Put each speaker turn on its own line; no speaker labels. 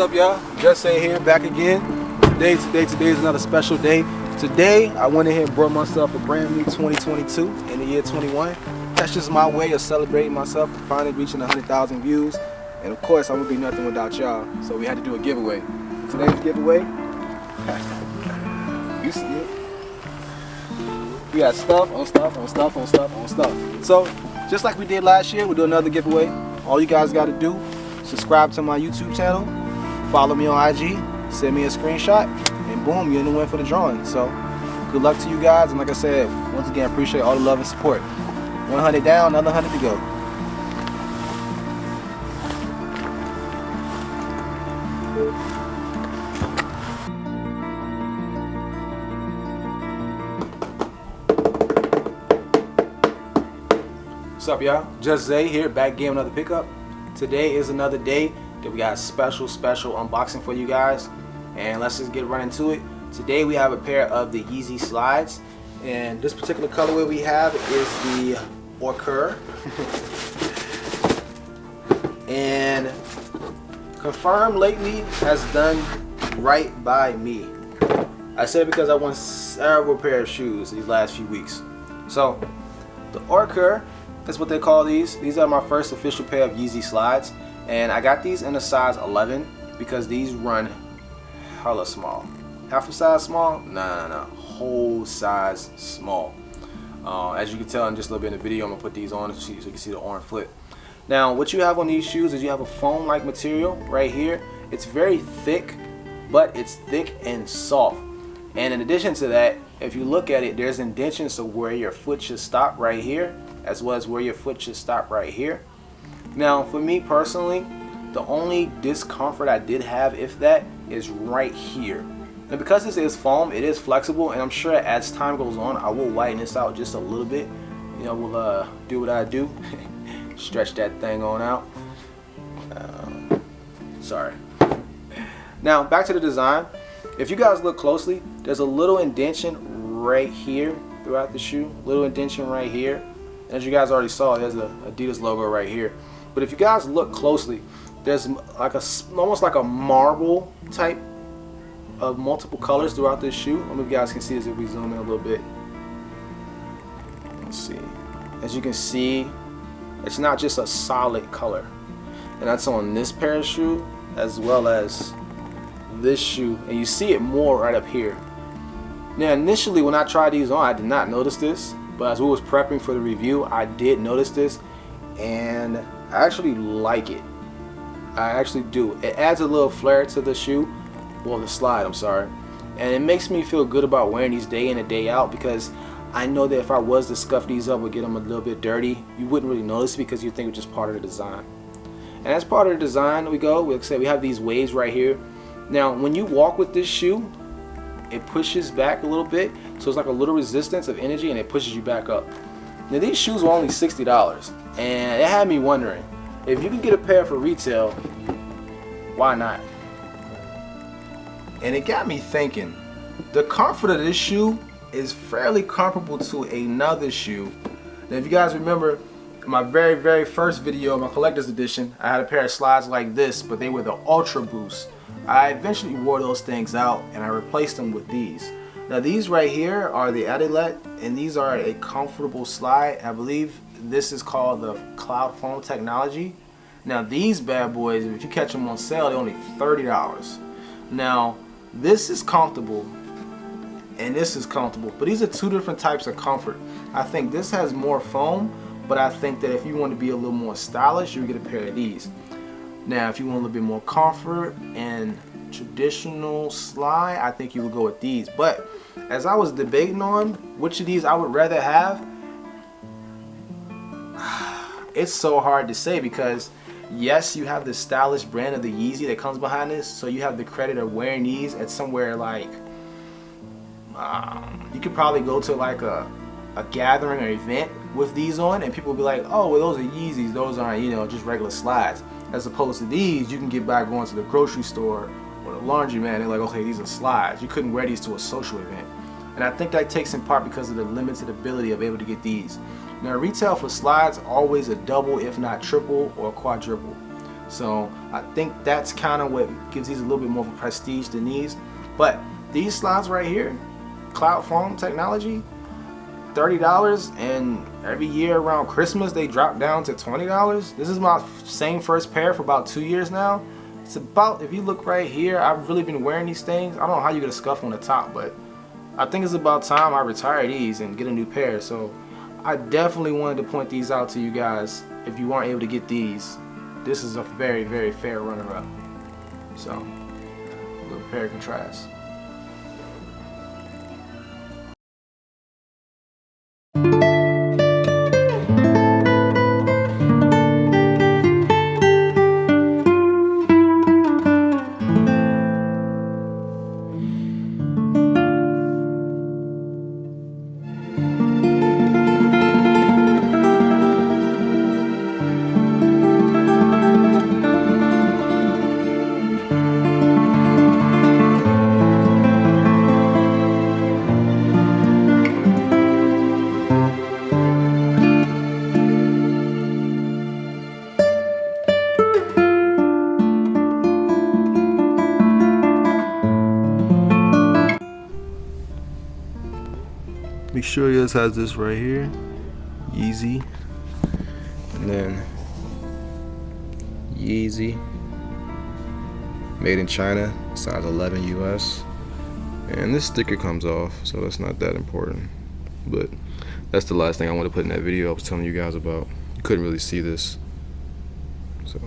up, y'all? JustZay here, back again. Today is another special day. Today, I went ahead and brought myself a brand new 2022 in the year 21. That's just my way of celebrating myself and finally reaching 100,000 views. And of course, I would be nothing without y'all. So we had to do a giveaway. Today's giveaway, you see it. We got stuff on stuff on stuff on stuff on stuff. So, just like we did last year, we'll do another giveaway. All you guys got to do, subscribe to my YouTube channel, follow me on IG, send me a screenshot, and boom, you're in the win for the drawing. So, good luck to you guys, and like I said, once again, appreciate all the love and support. 100 down, another 100 to go. What's up, y'all? JustZay here, back again with another pickup. Today is another day that we got a special unboxing for you guys, and let's just get right into it. Today we have a pair of the Yeezy slides, and this particular colorway we have is the Ochre. And Confirmed lately has done right by me. I say it because I won several pair of shoes these last few weeks. So the Ochre, that's what they call these. These are my first official pair of Yeezy slides, and I got these in a size 11 because these run hella small. Half a size small? No, whole size small. As you can tell in just a little bit in the video, I'm gonna put these on so you can see the orange flip. Now, what you have on these shoes is you have a foam-like material right here. It's very thick, but it's thick and soft. And in addition to that, if you look at it, there's indentions of where your foot should stop right here, as well as where your foot should stop right here. Now, for me personally, the only discomfort I did have, if that, is right here. Now, because this is foam, it is flexible, and I'm sure as time goes on, I will whiten this out just a little bit. You know, we'll do what I do, stretch that thing on out. Sorry. Now, back to the design. If you guys look closely, there's a little indentation right here throughout the shoe, little indentation right here. As you guys already saw, there's a Adidas logo right here. But if you guys look closely, there's like almost like a marble type of multiple colors throughout this shoe. I don't know if you guys can see this if we zoom in a little bit. Let's see. As you can see, it's not just a solid color. And that's on this pair of shoe as well as this shoe. And you see it more right up here. Now, initially when I tried these on, I did not notice this. But as we was prepping for the review, I did notice this, and I actually like it. I actually do. It adds a little flair to the shoe, well, the slide, I'm sorry. And it makes me feel good about wearing these day in and day out, because I know that if I was to scuff these up or get them a little bit dirty, you wouldn't really notice because you think it's just part of the design. And as part of the design, we have these waves right here. Now, when you walk with this shoe, it pushes back a little bit, so it's like a little resistance of energy, and it pushes you back up. Now, these shoes were only $60, and it had me wondering, if you can get a pair for retail, why not? And it got me thinking, the comfort of this shoe is fairly comparable to another shoe. Now, if you guys remember my very first video, my collector's edition, I had a pair of slides like this, but they were the Ultra Boost. I eventually wore those things out and I replaced them with these. Now, these right here are the Adidas, and these are a comfortable slide. I believe this is called the Cloud Foam technology. Now, these bad boys, if you catch them on sale, they're only $30. Now, this is comfortable and this is comfortable, but these are two different types of comfort. I think this has more foam, but I think that if you want to be a little more stylish, you would get a pair of these. Now, if you want a little bit more comfort and traditional slide, I think you would go with these. But as I was debating on which of these I would rather have, it's so hard to say, because yes, you have the stylish brand of the Yeezy that comes behind this, so you have the credit of wearing these at somewhere like, you could probably go to like a gathering or event with these on, and people will be like, oh, well, those are Yeezys, those aren't, you know, just regular slides. As opposed to these, you can get by going to the grocery store or the laundromat, they're like, okay, these are slides. You couldn't wear these to a social event. And I think that takes in part because of the limited ability of able to get these. Now, retail for slides always a double, if not triple or quadruple. So I think that's kind of what gives these a little bit more of a prestige than these. But these slides right here, Cloud Foam technology, $30, and every year around Christmas they drop down to $20. This is my same first pair for about 2 years now. It's about, if you look right here, I've really been wearing these things. I don't know how you get a scuff on the top, but I think it's about time I retire these and get a new pair. So I definitely wanted to point these out to you guys. If you weren't able to get these, this is a very, very fair runner-up. So, a little pair contrast. Make sure yours has this right here, Yeezy, and then Yeezy, made in China, size 11 US, and this sticker comes off, so that's not that important. But that's the last thing I want to put in that video I was telling you guys about. You couldn't really see this, so.